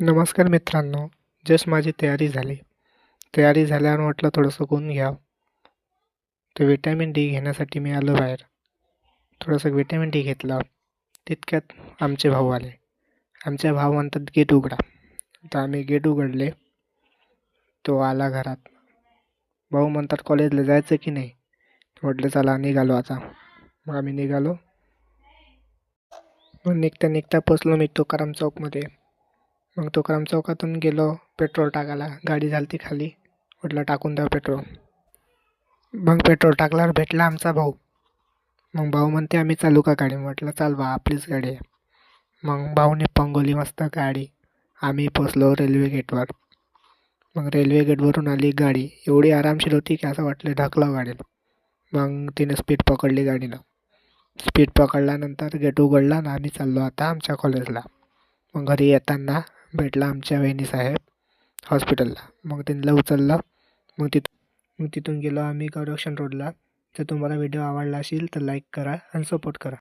नमस्कार मित्रांनो. जस्ट माझी तयारी झाली. तयारी झाल्यावर म्हटलं थोडंसं ऊन घ्यावं. तर विटॅमिन डी घेण्यासाठी मी आलो बाहेर. थोडंसं विटॅमिन डी घेतलं. तितक्यात आमचे भाऊ आले. आमचे भाऊ म्हणतात गेट उघडा. तर आम्ही गेट उघडले. तो आला घरात. भाऊ म्हणतात कॉलेजला जायचं की नाही. म्हटलं चला निघालो आता. मग आम्ही निघालो. मग निघता निघता पोचलो मी तुकाराम चौकमध्ये. मग तुकाराम चौकातून गेलो पेट्रोल टाकायला. गाडी झालती खाली. म्हटलं टाकून द्या पेट्रोल. मग पेट्रोल टाकल्यावर भेटला आमचा भाऊ. मग भाऊ म्हणते आम्ही चालू का गाडी. म्हटलं चाल बा आपलीच गाडी आहे. मग भाऊने पंगवली मस्त गाडी. आम्ही पोचलो रेल्वे गेटवर. मग रेल्वे गेटवरून आली गाडी. एवढी आरामशीर होती की असं वाटलं ढकलावं गाडीला. मग तिने स्पीड पकडली गाडीनं. स्पीड पकडल्यानंतर गेट उघडला आणि आम्ही चाललो आता आमच्या कॉलेजला. मग घरी येताना भेटला आमच्या वहिनीसाहेब हॉस्पिटलला. मग त्यांना उचललं. मग तिथून गेलो आम्ही गौरक्षण रोडला. जर तुम्हाला व्हिडिओ आवडला असेल तर लाईक करा आणि सपोर्ट करा.